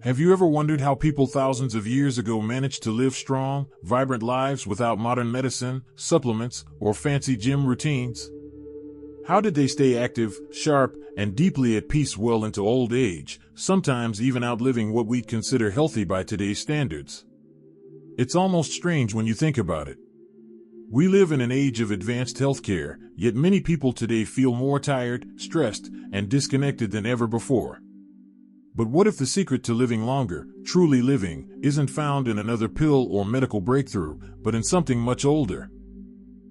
Have you ever wondered how people thousands of years ago managed to live strong, vibrant lives without modern medicine, supplements, or fancy gym routines? How did they stay active, sharp, and deeply at peace well into old age, sometimes even outliving what we'd consider healthy by today's standards? It's almost strange when you think about it. We live in an age of advanced healthcare, yet many people today feel more tired, stressed, and disconnected than ever before. But what if the secret to living longer, truly living, isn't found in another pill or medical breakthrough, but in something much older?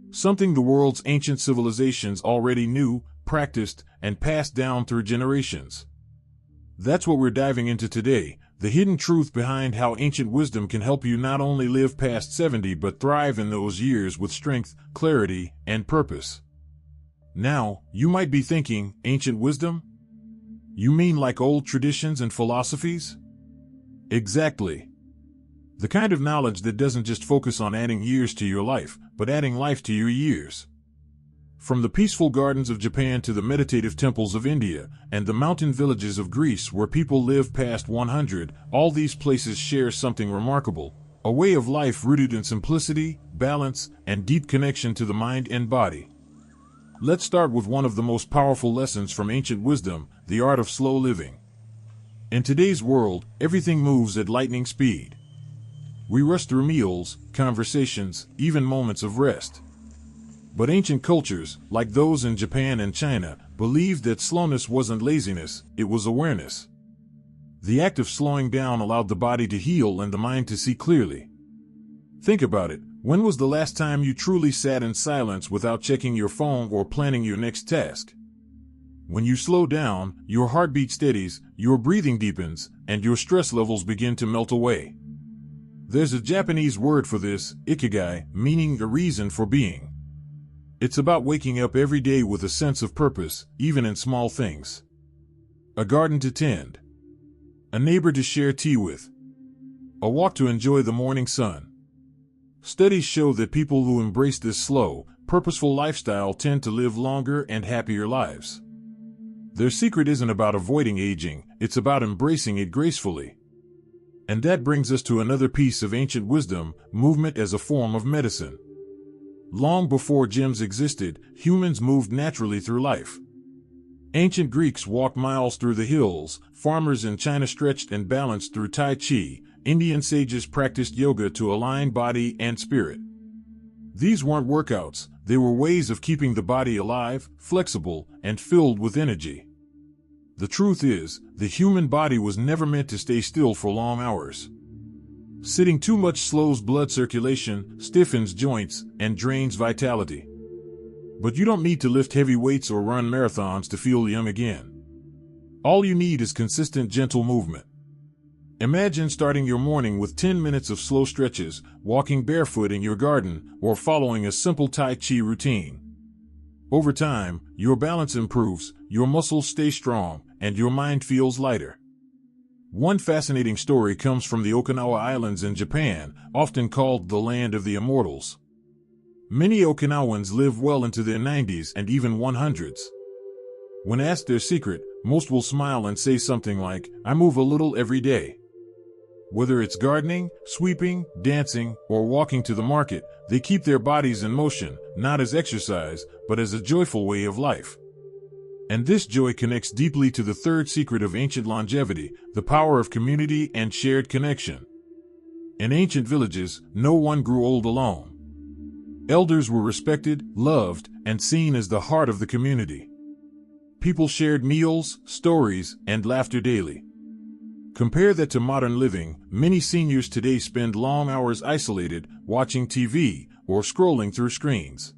Something the world's ancient civilizations already knew, practiced, and passed down through generations. That's what we're diving into today, the hidden truth behind how ancient wisdom can help you not only live past 70 but thrive in those years with strength, clarity, and purpose. Now, you might be thinking, ancient wisdom? You mean like old traditions and philosophies? Exactly. The kind of knowledge that doesn't just focus on adding years to your life, but adding life to your years. From the peaceful gardens of Japan to the meditative temples of India, and the mountain villages of Greece where people live past 100, all these places share something remarkable, a way of life rooted in simplicity, balance, and deep connection to the mind and body. Let's start with one of the most powerful lessons from ancient wisdom, the art of slow living. In today's world, everything moves at lightning speed. We rush through meals, conversations, even moments of rest. But ancient cultures, like those in Japan and China, believed that slowness wasn't laziness, it was awareness. The act of slowing down allowed the body to heal and the mind to see clearly. Think about it. When was the last time you truly sat in silence without checking your phone or planning your next task? When you slow down, your heartbeat steadies, your breathing deepens, and your stress levels begin to melt away. There's a Japanese word for this, ikigai, meaning a reason for being. It's about waking up every day with a sense of purpose, even in small things. A garden to tend. A neighbor to share tea with. A walk to enjoy the morning sun. Studies show that people who embrace this slow, purposeful lifestyle tend to live longer and happier lives. Their secret isn't about avoiding aging, it's about embracing it gracefully. And that brings us to another piece of ancient wisdom, movement as a form of medicine. Long before gyms existed, humans moved naturally through life. Ancient Greeks walked miles through the hills, farmers in China stretched and balanced through Tai Chi, Indian sages practiced yoga to align body and spirit. These weren't workouts, they were ways of keeping the body alive, flexible, and filled with energy. The truth is, the human body was never meant to stay still for long hours. Sitting too much slows blood circulation, stiffens joints, and drains vitality. But you don't need to lift heavy weights or run marathons to feel young again. All you need is consistent, gentle movement. Imagine starting your morning with 10 minutes of slow stretches, walking barefoot in your garden, or following a simple Tai Chi routine. Over time, your balance improves, your muscles stay strong, and your mind feels lighter. One fascinating story comes from the Okinawa Islands in Japan, often called the land of the immortals. Many Okinawans live well into their 90s and even 100s. When asked their secret, most will smile and say something like, "I move a little every day." Whether it's gardening, sweeping, dancing, or walking to the market, they keep their bodies in motion, not as exercise, but as a joyful way of life. And this joy connects deeply to the third secret of ancient longevity, the power of community and shared connection. In ancient villages, no one grew old alone. Elders were respected, loved, and seen as the heart of the community. People shared meals, stories, and laughter daily. Compare that to modern living. Many seniors today spend long hours isolated, watching TV, or scrolling through screens.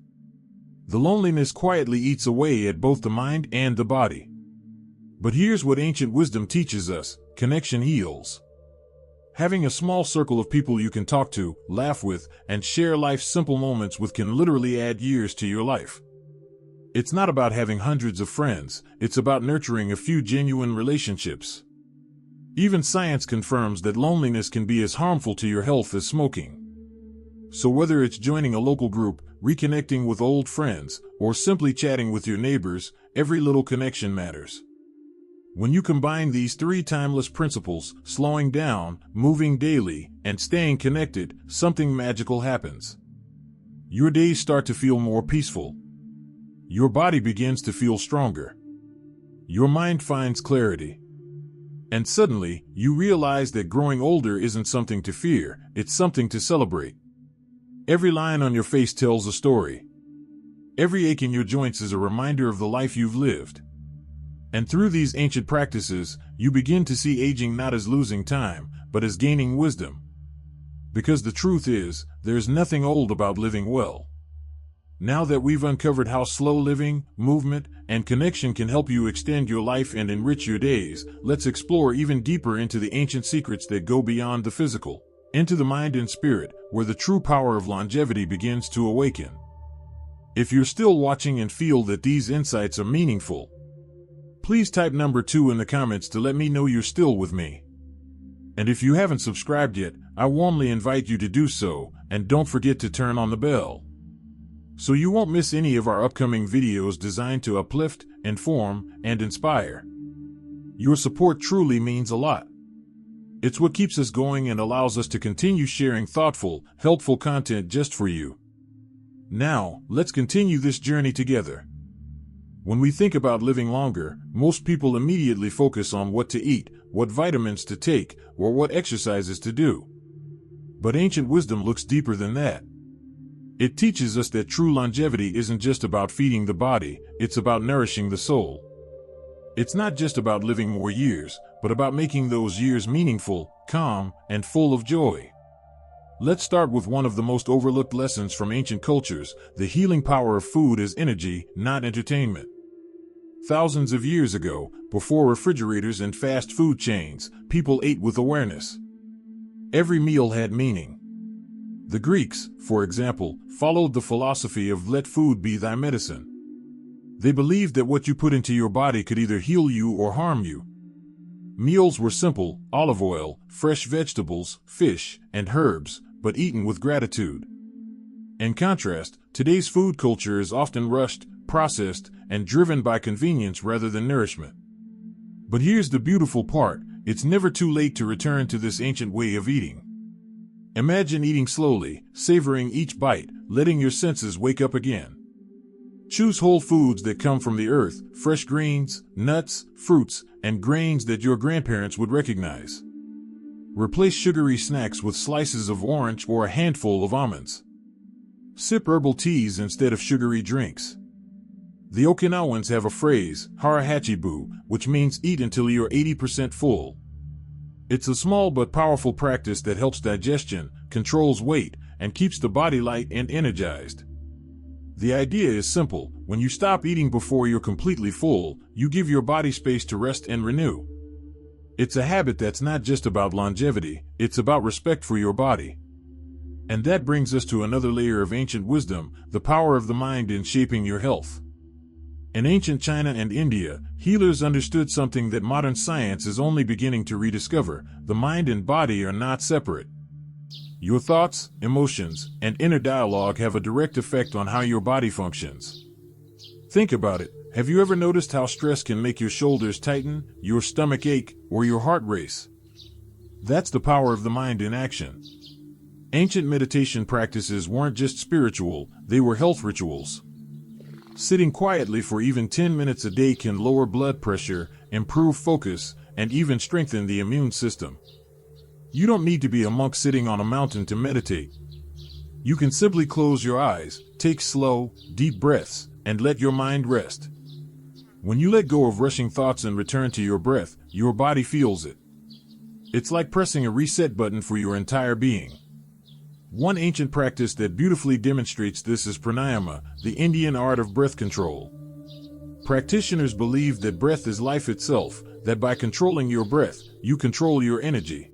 The loneliness quietly eats away at both the mind and the body. But here's what ancient wisdom teaches us: connection heals. Having a small circle of people you can talk to, laugh with, and share life's simple moments with can literally add years to your life. It's not about having hundreds of friends, it's about nurturing a few genuine relationships. Even science confirms that loneliness can be as harmful to your health as smoking. So whether it's joining a local group, reconnecting with old friends, or simply chatting with your neighbors, every little connection matters. When you combine these three timeless principles, slowing down, moving daily, and staying connected, something magical happens. Your days start to feel more peaceful. Your body begins to feel stronger. Your mind finds clarity. And suddenly, you realize that growing older isn't something to fear, it's something to celebrate. Every line on your face tells a story. Every ache in your joints is a reminder of the life you've lived. And through these ancient practices, you begin to see aging not as losing time, but as gaining wisdom. Because the truth is, there's nothing old about living well. Now that we've uncovered how slow living, movement, and connection can help you extend your life and enrich your days, let's explore even deeper into the ancient secrets that go beyond the physical, into the mind and spirit, where the true power of longevity begins to awaken. If you're still watching and feel that these insights are meaningful, please type number 2 in the comments to let me know you're still with me. And if you haven't subscribed yet, I warmly invite you to do so, and don't forget to turn on the bell, so you won't miss any of our upcoming videos designed to uplift, inform, and inspire. Your support truly means a lot. It's what keeps us going and allows us to continue sharing thoughtful, helpful content just for you. Now, let's continue this journey together. When we think about living longer, most people immediately focus on what to eat, what vitamins to take, or what exercises to do. But ancient wisdom looks deeper than that. It teaches us that true longevity isn't just about feeding the body, it's about nourishing the soul. It's not just about living more years, but about making those years meaningful, calm, and full of joy. Let's start with one of the most overlooked lessons from ancient cultures, the healing power of food as energy, not entertainment. Thousands of years ago, before refrigerators and fast food chains, people ate with awareness. Every meal had meaning. The Greeks, for example, followed the philosophy of let food be thy medicine. They believed that what you put into your body could either heal you or harm you. Meals were simple: olive oil, fresh vegetables, fish, and herbs, but eaten with gratitude. In contrast, today's food culture is often rushed, processed, and driven by convenience rather than nourishment. But here's the beautiful part: it's never too late to return to this ancient way of eating. Imagine eating slowly, savoring each bite, letting your senses wake up again. Choose whole foods that come from the earth, fresh greens, nuts, fruits, and grains that your grandparents would recognize. Replace sugary snacks with slices of orange or a handful of almonds. Sip herbal teas instead of sugary drinks. The Okinawans have a phrase, harahachibu, which means eat until you're 80% full. It's a small but powerful practice that helps digestion, controls weight, and keeps the body light and energized. The idea is simple: when you stop eating before you're completely full, you give your body space to rest and renew. It's a habit that's not just about longevity, it's about respect for your body. And that brings us to another layer of ancient wisdom, the power of the mind in shaping your health. In ancient China and India, healers understood something that modern science is only beginning to rediscover: the mind and body are not separate. Your thoughts, emotions, and inner dialogue have a direct effect on how your body functions. Think about it. Have you ever noticed how stress can make your shoulders tighten, your stomach ache, or your heart race? That's the power of the mind in action. Ancient meditation practices weren't just spiritual, they were health rituals. Sitting quietly for even 10 minutes a day can lower blood pressure, improve focus, and even strengthen the immune system. You don't need to be a monk sitting on a mountain to meditate. You can simply close your eyes, take slow, deep breaths, and let your mind rest. When you let go of rushing thoughts and return to your breath, your body feels it. It's like pressing a reset button for your entire being. One ancient practice that beautifully demonstrates this is pranayama, the Indian art of breath control. Practitioners believe that breath is life itself, that by controlling your breath, you control your energy.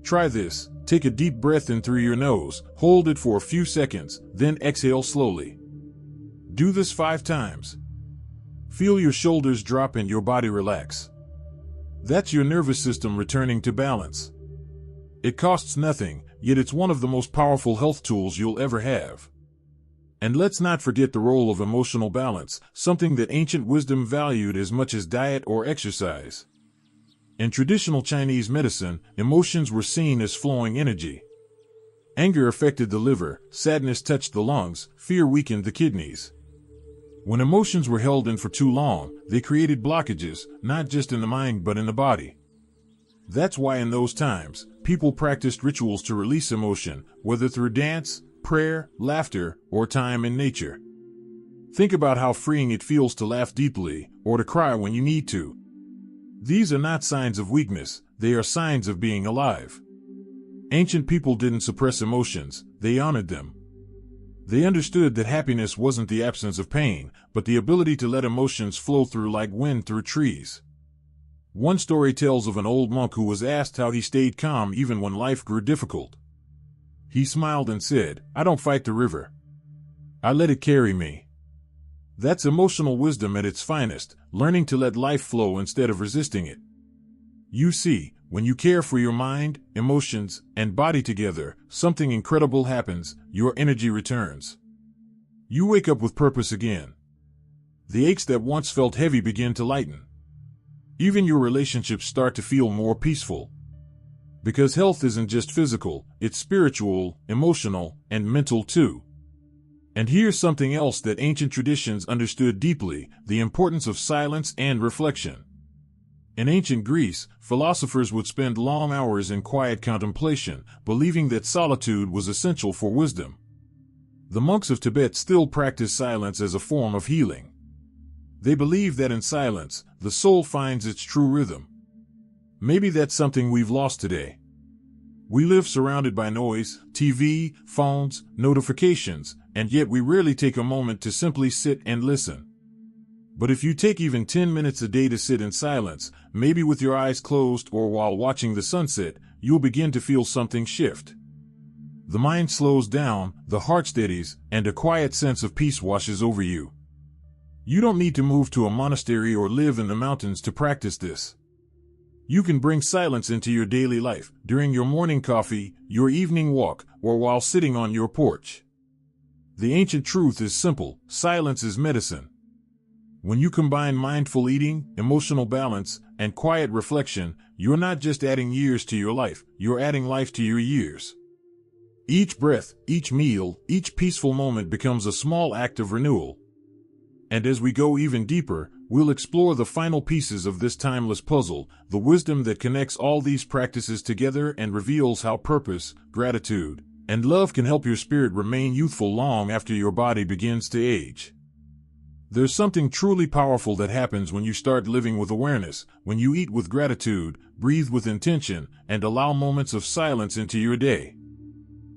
Try this: take a deep breath in through your nose, hold it for a few seconds, then exhale slowly. Do this 5 times. Feel your shoulders drop and your body relax. That's your nervous system returning to balance. It costs nothing, yet it's one of the most powerful health tools you'll ever have. And let's not forget the role of emotional balance, something that ancient wisdom valued as much as diet or exercise. In traditional Chinese medicine, emotions were seen as flowing energy. Anger affected the liver, sadness touched the lungs, fear weakened the kidneys. When emotions were held in for too long, they created blockages, not just in the mind but in the body. That's why in those times, people practiced rituals to release emotion, whether through dance, prayer, laughter, or time in nature. Think about how freeing it feels to laugh deeply, or to cry when you need to. These are not signs of weakness, they are signs of being alive. Ancient people didn't suppress emotions, they honored them. They understood that happiness wasn't the absence of pain, but the ability to let emotions flow through like wind through trees. One story tells of an old monk who was asked how he stayed calm even when life grew difficult. He smiled and said, "I don't fight the river. I let it carry me." That's emotional wisdom at its finest, learning to let life flow instead of resisting it. You see, when you care for your mind, emotions, and body together, something incredible happens, your energy returns. You wake up with purpose again. The aches that once felt heavy begin to lighten. Even your relationships start to feel more peaceful. Because health isn't just physical, it's spiritual, emotional, and mental too. And here's something else that ancient traditions understood deeply, the importance of silence and reflection. In ancient Greece, philosophers would spend long hours in quiet contemplation, believing that solitude was essential for wisdom. The monks of Tibet still practice silence as a form of healing. They believe that in silence, the soul finds its true rhythm. Maybe that's something we've lost today. We live surrounded by noise, TV, phones, notifications, and yet we rarely take a moment to simply sit and listen. But if you take even 10 minutes a day to sit in silence, maybe with your eyes closed or while watching the sunset, you'll begin to feel something shift. The mind slows down, the heart steadies, and a quiet sense of peace washes over you. You don't need to move to a monastery or live in the mountains to practice this. You can bring silence into your daily life, during your morning coffee, your evening walk, or while sitting on your porch. The ancient truth is simple: silence is medicine. When you combine mindful eating, emotional balance, and quiet reflection, you're not just adding years to your life, you're adding life to your years. Each breath, each meal, each peaceful moment becomes a small act of renewal. And as we go even deeper, we'll explore the final pieces of this timeless puzzle, the wisdom that connects all these practices together and reveals how purpose, gratitude, and love can help your spirit remain youthful long after your body begins to age. There's something truly powerful that happens when you start living with awareness, when you eat with gratitude, breathe with intention, and allow moments of silence into your day.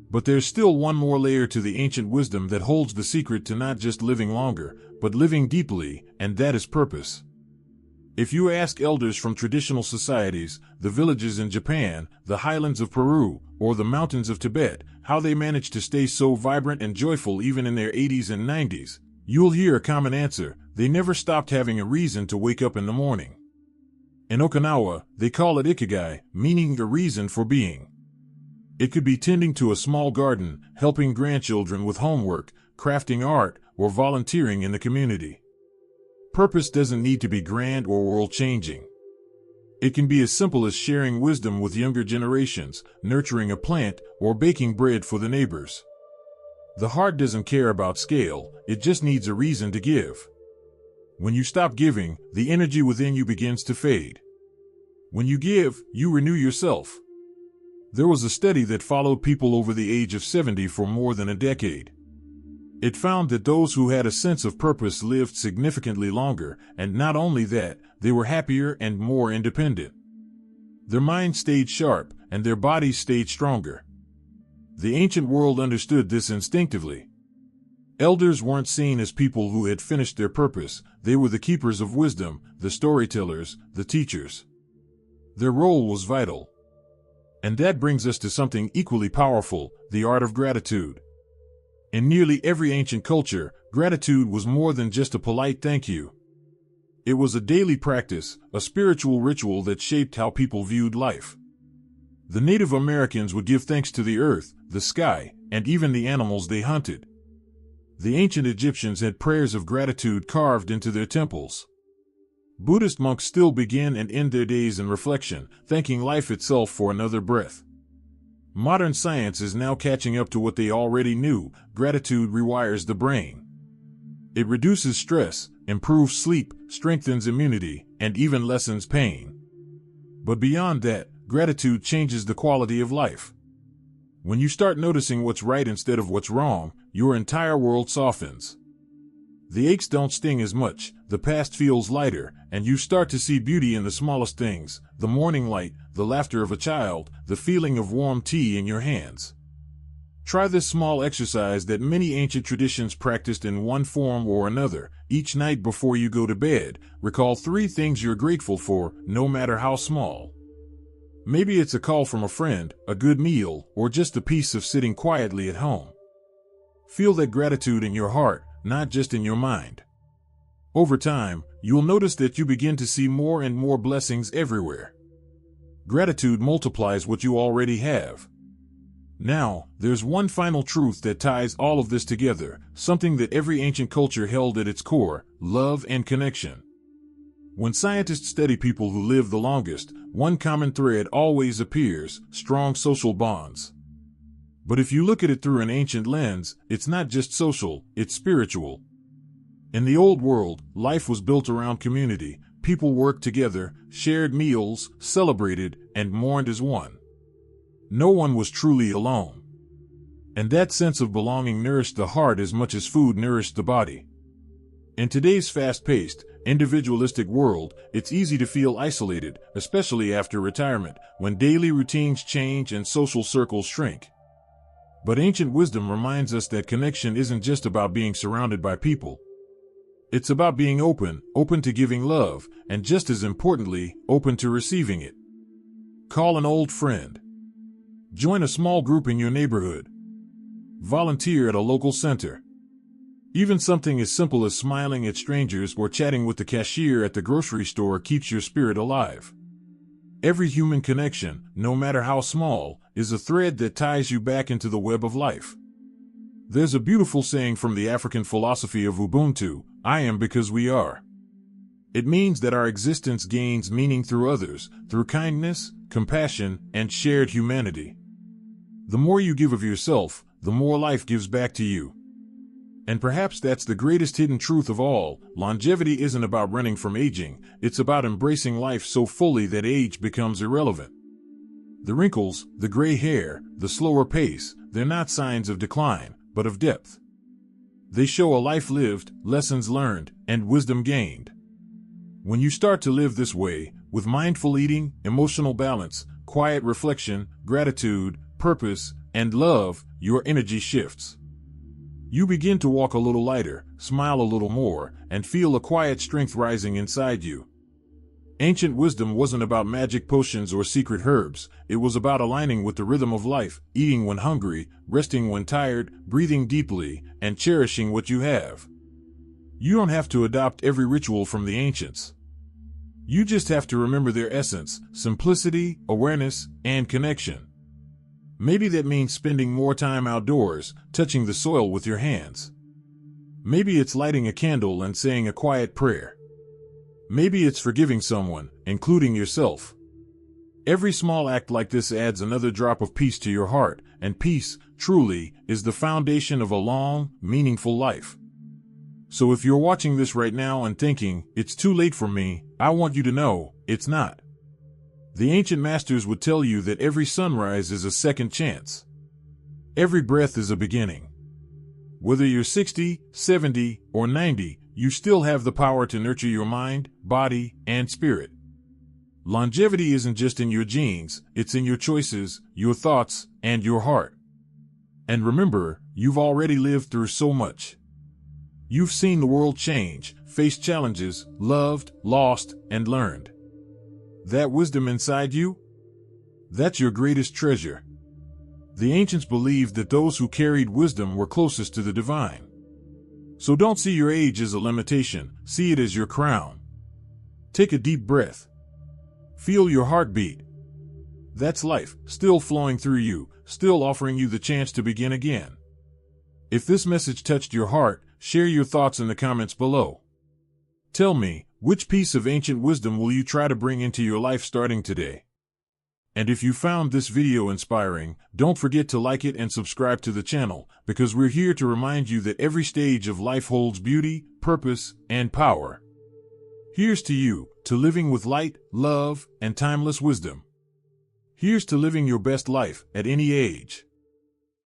But there's still one more layer to the ancient wisdom that holds the secret to not just living longer, but living deeply, and that is purpose. If you ask elders from traditional societies, the villages in Japan, the highlands of Peru, or the mountains of Tibet, how they manage to stay so vibrant and joyful even in their 80s and 90s, you'll hear a common answer: they never stopped having a reason to wake up in the morning. In Okinawa, they call it ikigai, meaning a reason for being. It could be tending to a small garden, helping grandchildren with homework, crafting art, or volunteering in the community. Purpose doesn't need to be grand or world-changing. It can be as simple as sharing wisdom with younger generations, nurturing a plant, or baking bread for the neighbors. The heart doesn't care about scale, it just needs a reason to give. When you stop giving, the energy within you begins to fade. When you give, you renew yourself. There was a study that followed people over the age of 70 for more than a decade. It found that those who had a sense of purpose lived significantly longer, and not only that, they were happier and more independent. Their minds stayed sharp, and their bodies stayed stronger. The ancient world understood this instinctively. Elders weren't seen as people who had finished their purpose, they were the keepers of wisdom, the storytellers, the teachers. Their role was vital. And that brings us to something equally powerful: the art of gratitude. In nearly every ancient culture, gratitude was more than just a polite thank you. It was a daily practice, a spiritual ritual that shaped how people viewed life. The Native Americans would give thanks to the earth, the sky, and even the animals they hunted. The ancient Egyptians had prayers of gratitude carved into their temples. Buddhist monks still begin and end their days in reflection, thanking life itself for another breath. Modern science is now catching up to what they already knew. Gratitude rewires the brain. It reduces stress, improves sleep, strengthens immunity, and even lessens pain. But beyond that, gratitude changes the quality of life. When you start noticing what's right instead of what's wrong, your entire world softens. The aches don't sting as much, the past feels lighter, and you start to see beauty in the smallest things: the morning light, the laughter of a child, the feeling of warm tea in your hands. Try this small exercise that many ancient traditions practiced in one form or another. Each night before you go to bed, recall 3 things you're grateful for, no matter how small. Maybe it's a call from a friend, a good meal, or just a piece of sitting quietly at home. Feel that gratitude in your heart, not just in your mind. Over time, you'll notice that you begin to see more and more blessings everywhere. Gratitude multiplies what you already have. Now, there's one final truth that ties all of this together, something that every ancient culture held at its core: love and connection. When scientists study people who live the longest, one common thread always appears: strong social bonds. But if you look at it through an ancient lens, it's not just social, it's spiritual. In the old world, life was built around community. People worked together, shared meals, celebrated, and mourned as one. No one was truly alone. And that sense of belonging nourished the heart as much as food nourished the body. In today's fast-paced, individualistic world, it's easy to feel isolated, especially after retirement, when daily routines change and social circles shrink. But ancient wisdom reminds us that connection isn't just about being surrounded by people. It's about being open to giving love, and just as importantly, open to receiving it. Call an old friend. Join a small group in your neighborhood. Volunteer at a local center. Even something as simple as smiling at strangers or chatting with the cashier at the grocery store keeps your spirit alive. Every human connection, no matter how small, is a thread that ties you back into the web of life. There's a beautiful saying from the African philosophy of Ubuntu: "I am because we are." It means that our existence gains meaning through others, through kindness, compassion, and shared humanity. The more you give of yourself, the more life gives back to you. And perhaps that's the greatest hidden truth of all: longevity isn't about running from aging, it's about embracing life so fully that age becomes irrelevant. The wrinkles, the gray hair, the slower pace, they're not signs of decline, but of depth. They show a life lived, lessons learned, and wisdom gained. When you start to live this way, with mindful eating, emotional balance, quiet reflection, gratitude, purpose, and love, your energy shifts. You begin to walk a little lighter, smile a little more, and feel a quiet strength rising inside you. Ancient wisdom wasn't about magic potions or secret herbs. It was about aligning with the rhythm of life, eating when hungry, resting when tired, breathing deeply, and cherishing what you have. You don't have to adopt every ritual from the ancients. You just have to remember their essence: simplicity, awareness, and connection. Maybe that means spending more time outdoors, touching the soil with your hands. Maybe it's lighting a candle and saying a quiet prayer. Maybe it's forgiving someone, including yourself. Every small act like this adds another drop of peace to your heart, and peace, truly, is the foundation of a long, meaningful life. So if you're watching this right now and thinking, "It's too late for me," I want you to know, it's not. The ancient masters would tell you that every sunrise is a second chance. Every breath is a beginning. Whether you're 60, 70, or 90, you still have the power to nurture your mind, body, and spirit. Longevity isn't just in your genes, it's in your choices, your thoughts, and your heart. And remember, you've already lived through so much. You've seen the world change, faced challenges, loved, lost, and learned. That wisdom inside you? That's your greatest treasure. The ancients believed that those who carried wisdom were closest to the divine. So don't see your age as a limitation, see it as your crown. Take a deep breath. Feel your heartbeat. That's life, still flowing through you, still offering you the chance to begin again. If this message touched your heart, share your thoughts in the comments below. Tell me, which piece of ancient wisdom will you try to bring into your life starting today? And if you found this video inspiring, don't forget to like it and subscribe to the channel, because we're here to remind you that every stage of life holds beauty, purpose, and power. Here's to you, to living with light, love, and timeless wisdom. Here's to living your best life at any age.